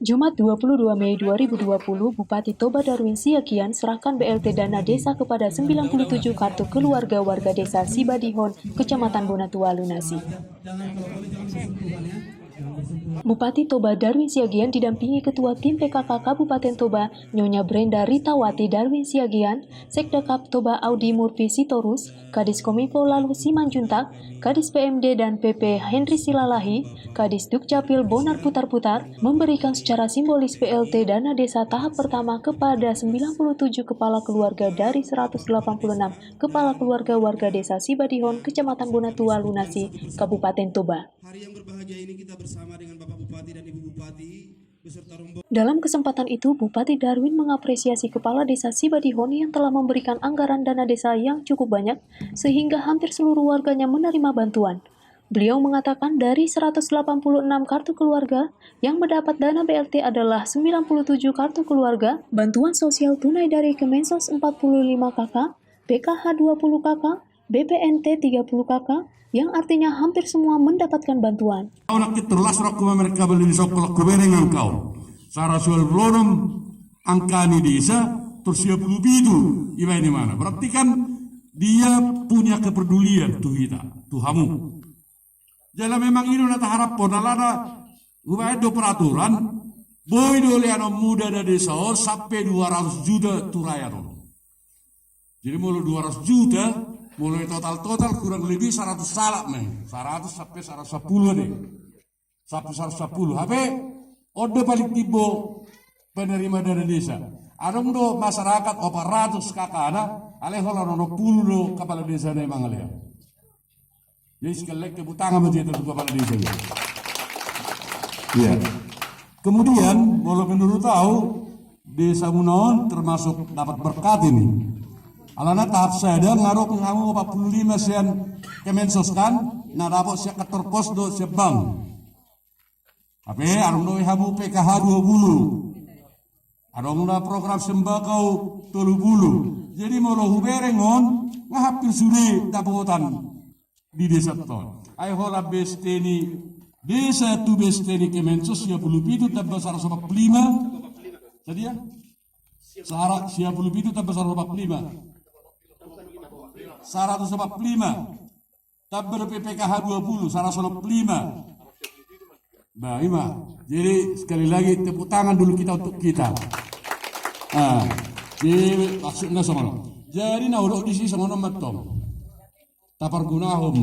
Jumat 22 Mei 2020, Bupati Toba Darwin Siagian serahkan BLT dana desa kepada 97 kartu keluarga warga desa Sibadihon, Kecamatan Bonatua lunasi. Bupati Toba Darwin Siagian didampingi Ketua Tim PKK Kabupaten Toba, Nyonya Brenda Ritawati Darwin Siagian, Sekda Kap Toba Audi Murpi Sitorus, Kadis Kominfo Lalu Simanjuntak, Kadis PMD dan PP Henry Silalahi, Kadis Dukcapil Bonar Putar-Putar, memberikan secara simbolis BLT dana desa tahap pertama kepada 97 kepala keluarga dari 186 kepala keluarga warga desa Sibadihon, Kecamatan Bonatua lunasi, Kabupaten Toba. Hari yang berbahagia ini kita bersama dengan Bapak Bupati dan Ibu Bupati beserta rombongan. Dalam kesempatan itu, Bupati Darwin mengapresiasi Kepala Desa Sibadihon yang telah memberikan anggaran dana desa yang cukup banyak, sehingga hampir seluruh warganya menerima bantuan. Beliau mengatakan dari 186 kartu keluarga, yang mendapat dana BLT adalah 97 kartu keluarga, bantuan sosial tunai dari Kemensos 45 KK, PKH 20 KK, BPNT 30 KK, yang artinya hampir semua mendapatkan bantuan. Nak terlas rakuma mereka beli sokol kebereng engkau. Sara sual belum angkani desa terus dia belum itu iba ini mana? Berarti kan dia punya kepedulian tuh kita, Tuhamu. Jadi memang ini nata harap pun alada ubah do peraturan boy dole anak muda dari desa sampai 200 juta turaya dong. Jadi mulai 200 juta mulai total kurang lebih 100 salak men, 100 sampai 110 deh, sampai 110. Tapi ode balik tibo penerima dana desa. Adong do masyarakat 400 kakana, alehol ono 10 kepala desa memang aleh. Jadi sekali kebutangan menjadi kepala desa. Iya. Kemudian, kalau menurut tahu desa Munaon termasuk dapat berkat ini. Alana tahap saya ngaruh ke kamu 45 sean Kemensos kan, nah dapat saya kantor pos do saya bank. Tapi arung do habu PKH 20. Arung do program sembako 30. Jadi mau huberengon ngahapin suri dapotan di desa ton. Ayo hola besteni desa tu besteni Kemensos ya puluh itu tambah 145. Jadi ya, sarak siap puluh itu tambah 145. 145 tabber PPKH 20 145. Nah, Ima. Jadi sekali lagi tepuk tangan dulu kita untuk kita. Jadi maksudnya sama. Jadi nah udah di sini sama nomor tom. Tapar gunahom.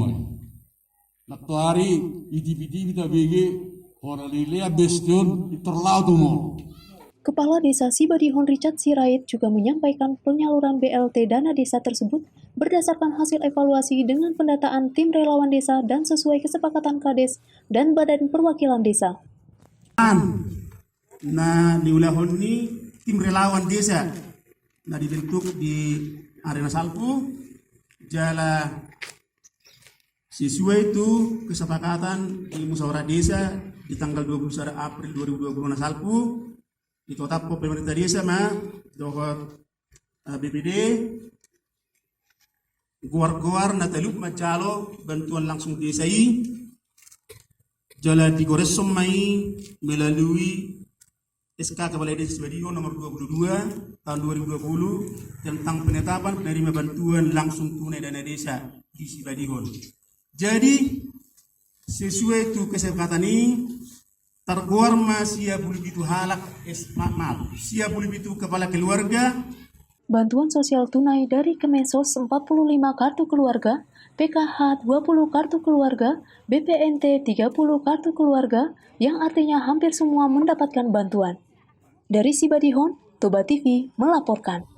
Nakto hari idip kita bagi orang lilia bestion terlalu tuh. Kepala Desa Sibadihon Richard Sirait juga menyampaikan penyaluran BLT dana desa tersebut berdasarkan hasil evaluasi dengan pendataan tim relawan desa dan sesuai kesepakatan Kades dan Badan Perwakilan Desa. Nah, di wilayah ini tim relawan desa nah dibentuk di Arena Salpu jala sesuai itu kesepakatan di musyawarah desa di tanggal 21 April 2020 na Salpu itu tetap pemerintah desa dohor BPD guar-guar na talup macalo bantuan langsung desa jala digores somai melalui SK Kepala Desa Sibadihon nomor 22 tahun 2020 tentang penetapan penerima bantuan langsung tunai dana desa di Sibadihon. Jadi sesuai itu kesepakatan ini terguar masih boleh itu halak siap boleh itu kepala keluarga. Bantuan sosial tunai dari Kemensos 45 kartu keluarga, PKH 20 kartu keluarga, BPNT 30 kartu keluarga, yang artinya hampir semua mendapatkan bantuan. Dari Sibadihon, Toba TV melaporkan.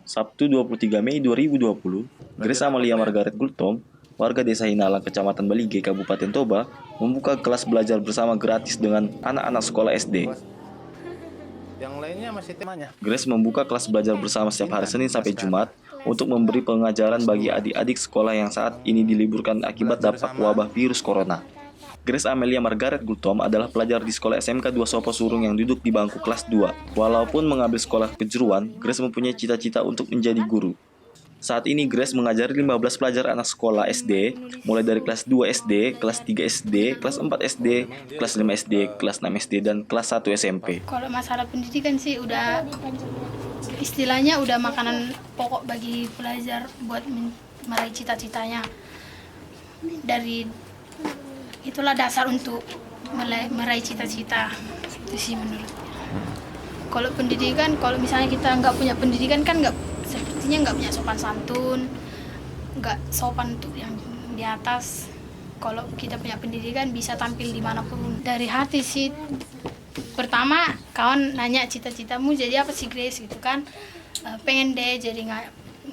Sabtu 23 Mei 2020, Grace Amalia Margaret Gultom, warga desa Hinalang, Kecamatan Balige, Kabupaten Toba, membuka kelas belajar bersama gratis dengan anak-anak sekolah SD. Yang lainnya masih temanya. Grace membuka kelas belajar bersama setiap hari Senin sampai Jumat untuk memberi pengajaran bagi adik-adik sekolah yang saat ini diliburkan akibat dampak wabah virus corona. Grace Amelia Margaret Gultom adalah pelajar di sekolah SMK 2 Sopo Surung yang duduk di bangku kelas 2. Walaupun mengambil sekolah kejuruan, Grace mempunyai cita-cita untuk menjadi guru. Saat ini Grace mengajari 15 pelajar anak sekolah SD, mulai dari kelas 2 SD, kelas 3 SD, kelas 4 SD, kelas 5 SD, kelas 6 SD, dan kelas 1 SMP. Kalau masalah pendidikan sih udah istilahnya udah makanan pokok bagi pelajar buat meraih cita-citanya. Dari itulah dasar untuk meraih cita-cita, itu sih menurutnya. Kalau pendidikan, kalau misalnya kita nggak punya pendidikan kan sepertinya nggak punya sopan santun, nggak sopan untuk yang di atas. Kalau kita punya pendidikan bisa tampil dimanapun. Dari hati sih, pertama kawan nanya cita-citamu jadi apa sih Grace gitu kan, pengen deh jadi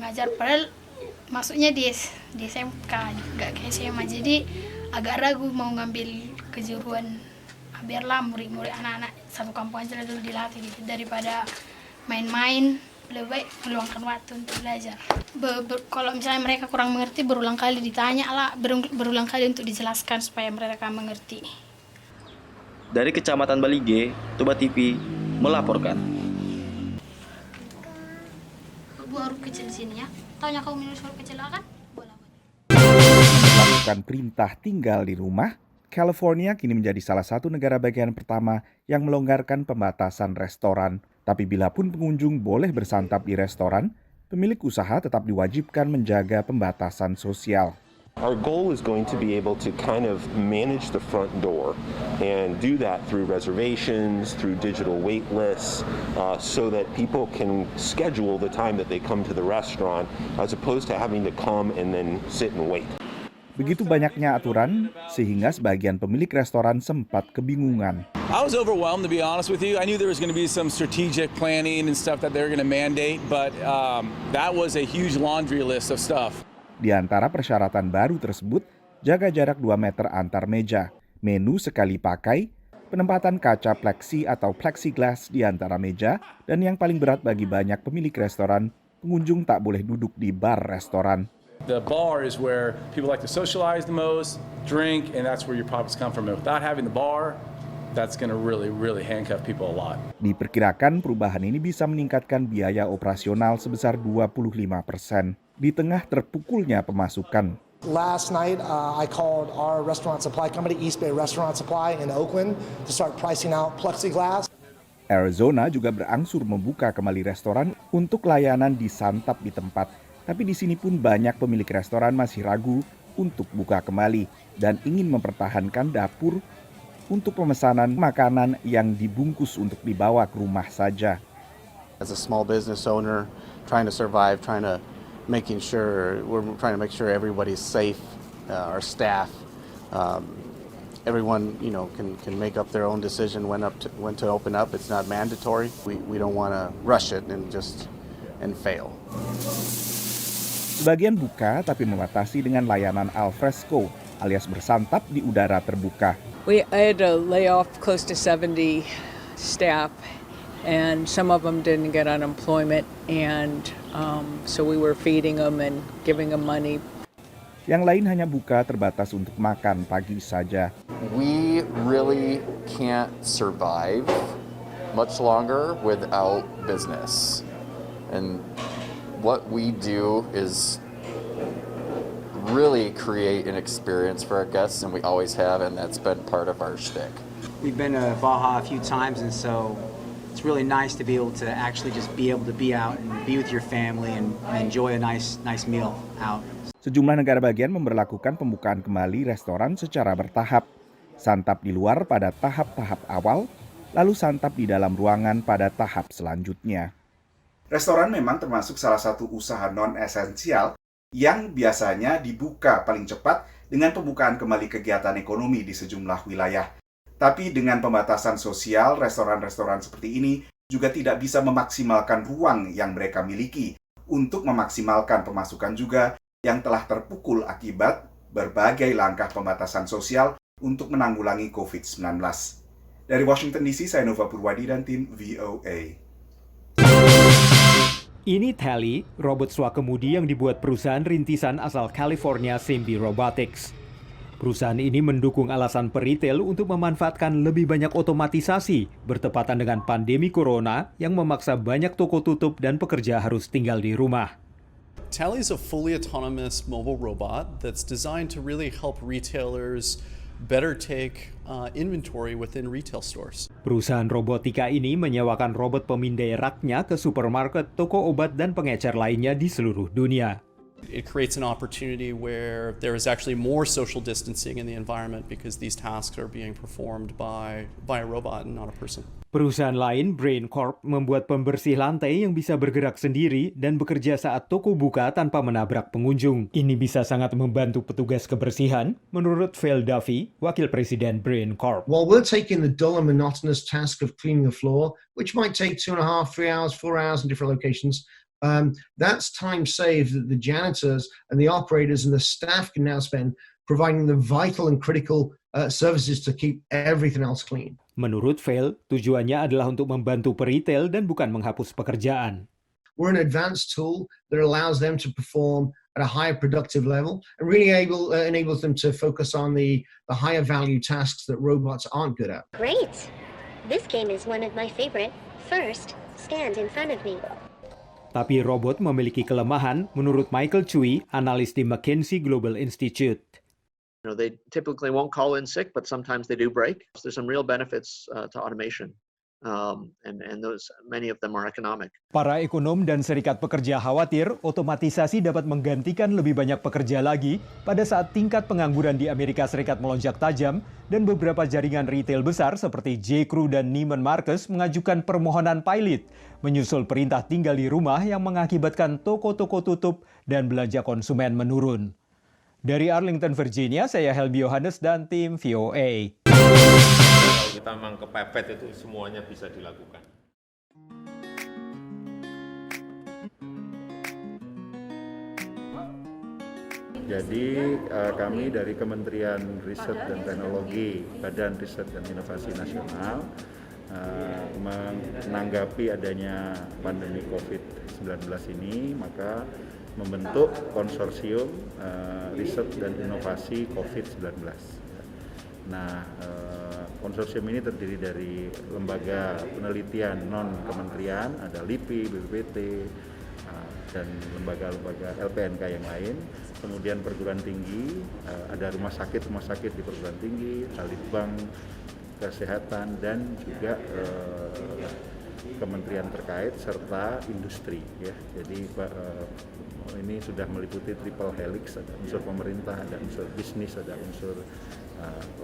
ngajar, padahal masuknya di SMK nggak ke SMA, jadi agak ragu mau ngambil kejuruan. Biarlah murid-murid anak-anak satu kampung aja dulu dilatih gitu, daripada main-main lebih baik meluangkan waktu untuk belajar. Kalau misalnya mereka kurang mengerti, berulang kali ditanya lah, berulang kali untuk dijelaskan supaya mereka mengerti. Dari Kecamatan Balige, Toba TV melaporkan. Buah huruf kecil sini ya. Taunya kau minus huruf kecil kan? Melakukan perintah tinggal di rumah, California kini menjadi salah satu negara bagian pertama yang melonggarkan pembatasan restoran. Tapi bila pun pengunjung boleh bersantap di restoran, pemilik usaha tetap diwajibkan menjaga pembatasan sosial. Our goal is going to be able to kind of manage the front door and do that through reservations, through digital wait lists, so that people can schedule the time that they come to the restaurant as opposed to having to come and then sit and wait. Begitu banyaknya aturan, sehingga sebagian pemilik restoran sempat kebingungan. I was overwhelmed, to be honest with you. I knew there was going to be some strategic planning and stuff that they're going to mandate, but that was a huge laundry list of stuff. Di antara persyaratan baru tersebut, jaga jarak 2 meter antar meja, menu sekali pakai, penempatan kaca plexi atau plexiglass di antara meja, dan yang paling berat bagi banyak pemilik restoran, pengunjung tak boleh duduk di bar restoran. The bar is where people like to socialize the most, drink, and that's where your profits come from. Without having the bar, that's going to really handcuff people a lot. Diperkirakan perubahan ini bisa meningkatkan biaya operasional sebesar 25% di tengah terpukulnya pemasukan. Last night, I called our restaurant supply company, East Bay Restaurant Supply in Oakland, to start pricing out plexiglass. Arizona juga berangsur membuka kembali restoran untuk layanan disantap di tempat. Tapi di sini pun banyak pemilik restoran masih ragu untuk buka kembali dan ingin mempertahankan dapur untuk pemesanan makanan yang dibungkus untuk dibawa ke rumah saja. As a small business owner, trying to survive, we're trying to make sure everybody's safe, our staff, everyone, can make up their own decision when to open up. It's not mandatory. We don't want to rush it and fail. Sebagian buka tapi membatasi dengan layanan al fresco alias bersantap di udara terbuka. I had to lay off close to 70 staff, and some of them didn't get unemployment, and so we were feeding them and giving them money. Yang lain hanya buka terbatas untuk makan pagi saja. We really can't survive much longer without business. And what we do is really create an experience for our guests, and we always have, and that's been part of our shtick. We've been to Baja a few times, and so it's really nice to be able to actually just be able to be out and be with your family and enjoy a nice meal out. Sejumlah negara bagian memberlakukan pembukaan kembali restoran secara bertahap. Santap di luar pada tahap-tahap awal, lalu santap di dalam ruangan pada tahap selanjutnya. Restoran memang termasuk salah satu usaha non-esensial yang biasanya dibuka paling cepat dengan pembukaan kembali kegiatan ekonomi di sejumlah wilayah. Tapi dengan pembatasan sosial, restoran-restoran seperti ini juga tidak bisa memaksimalkan ruang yang mereka miliki untuk memaksimalkan pemasukan juga yang telah terpukul akibat berbagai langkah pembatasan sosial untuk menanggulangi COVID-19. Dari Washington DC, saya Nova Purwadi dan tim VOA. Ini Tally, robot swakemudi yang dibuat perusahaan rintisan asal California Simbi Robotics. Perusahaan ini mendukung alasan peritel untuk memanfaatkan lebih banyak otomatisasi bertepatan dengan pandemi corona yang memaksa banyak toko tutup dan pekerja harus tinggal di rumah. Tally is a fully autonomous mobile robot that's designed to really help retailers better take inventory within retail stores. Perusahaan robotika ini menyewakan robot pemindai raknya ke supermarket, toko obat, dan pengecer lainnya di seluruh dunia. It creates an opportunity where there is actually more social distancing in the environment because these tasks are being performed by a robot and not a person. Perusahaan lain, Brain Corp, membuat pembersih lantai yang bisa bergerak sendiri dan bekerja saat toko buka tanpa menabrak pengunjung. Ini bisa sangat membantu petugas kebersihan, menurut Phil Duffy, Wakil Presiden Brain Corp. While we're taking the dull and monotonous task of cleaning the floor, which might take 2.5, 3 hours, 4 hours in different locations, that's time saved that the janitors and the operators and the staff can now spend providing the vital and critical services to keep everything else clean. Menurut Phil, tujuannya adalah untuk membantu peritel dan bukan menghapus pekerjaan. We're an advanced tool that allows them to perform at a higher productive level and really enables them to focus on the higher value tasks that robots aren't good at. Great! This game is one of my favorite. First, stand in front of me. Tapi robot memiliki kelemahan, menurut Michael Cui, analis di McKinsey Global Institute. They typically won't call in sick, but sometimes they do break. So there's some real benefits to automation, and those many of them are economic. Para ekonom dan serikat pekerja khawatir otomatisasi dapat menggantikan lebih banyak pekerja lagi pada saat tingkat pengangguran di Amerika Serikat melonjak tajam dan beberapa jaringan retail besar seperti J.Crew dan Neiman Marcus mengajukan permohonan pilot menyusul perintah tinggal di rumah yang mengakibatkan toko-toko tutup dan belanja konsumen menurun. Dari Arlington, Virginia, saya Helmi Yohanes dan tim VOA. Kalau kita memang kepepet itu semuanya bisa dilakukan. Jadi kami dari Kementerian Riset dan Teknologi, Badan Riset dan Inovasi Nasional, menanggapi adanya pandemi COVID-19 ini, maka membentuk konsorsium riset dan inovasi COVID-19. Nah, konsorsium ini terdiri dari lembaga penelitian non-kementerian, ada LIPI, BPPT, dan lembaga-lembaga LPNK yang lain. Kemudian perguruan tinggi, ada rumah sakit di perguruan tinggi, Litbang Kesehatan, dan juga kementerian terkait serta industri, ya. Jadi ini sudah meliputi triple helix, ada unsur pemerintah, ada unsur bisnis, ada unsur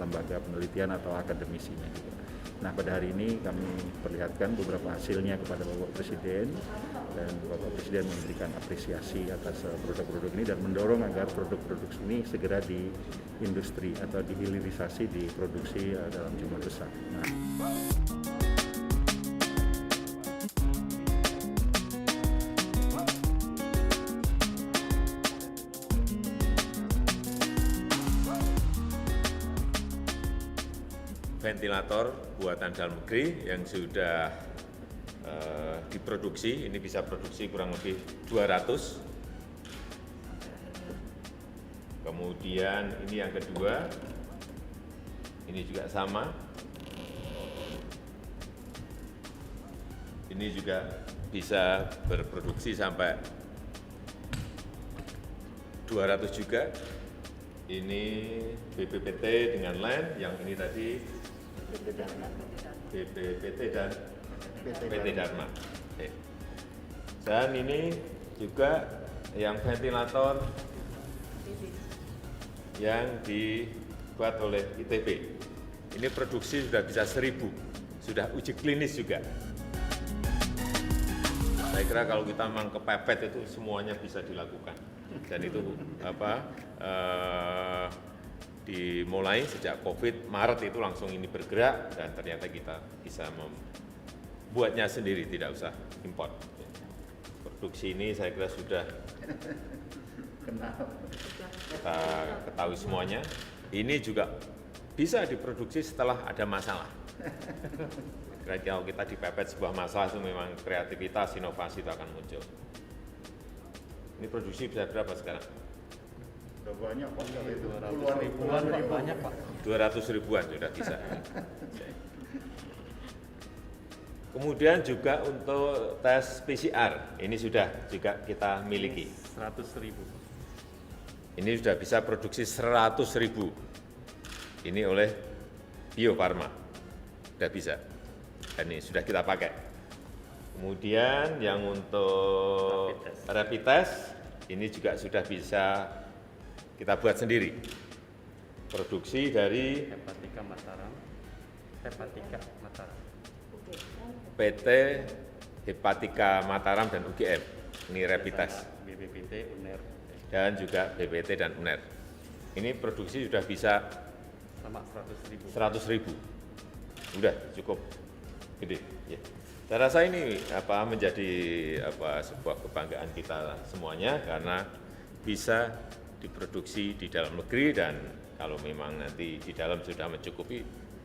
lembaga penelitian atau akademisinya juga. Nah, pada hari ini kami perlihatkan beberapa hasilnya kepada Bapak Presiden, dan Bapak Presiden memberikan apresiasi atas produk-produk ini dan mendorong agar produk-produk ini segera di industri atau dihilirisasi, diproduksi dalam jumlah besar. Nah. Ventilator buatan dalam negeri yang sudah diproduksi, ini bisa produksi kurang lebih 200. Kemudian ini yang kedua, ini juga sama. Ini juga bisa berproduksi sampai 200 juga. Ini BPPT dengan LAN, yang ini tadi BPPT dan PT Dharma. Dan ini juga yang ventilator yang dibuat oleh ITB. Ini produksi sudah bisa 1.000, sudah uji klinis juga. Saya kira kalau kita memang kepepet itu semuanya bisa dilakukan. Dan itu dimulai sejak COVID, Maret itu langsung ini bergerak, dan ternyata kita bisa membuatnya sendiri, tidak usah import. Produksi ini saya kira sudah kita ketahui semuanya. Ini juga bisa diproduksi setelah ada masalah. Kalau kita dipepet sebuah masalah itu memang kreativitas, inovasi itu akan muncul. Ini produksi bisa berapa sekarang? Sudah banyak Pak, itu puluhan ribuan, banyak Pak. 200 ribuan sudah bisa. Kemudian juga untuk tes PCR, ini sudah juga kita miliki. 100.000. Ini sudah bisa produksi 100.000. Ini oleh Bio Farma, sudah bisa. Dan ini sudah kita pakai. Kemudian yang untuk rapid test, ini juga sudah bisa kita buat sendiri. Produksi dari Hepatika Mataram. PT Hepatika Mataram dan UGM, ini rapid test. BPPT, UNER. Dan juga BPT dan UNER. Ini produksi sudah bisa Sama 100.000. 100.000. Udah cukup gede. Ya. Saya rasa ini menjadi sebuah kebanggaan kita semuanya karena bisa diproduksi di dalam negeri dan kalau memang nanti di dalam sudah mencukupi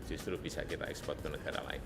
justru bisa kita ekspor ke negara lain.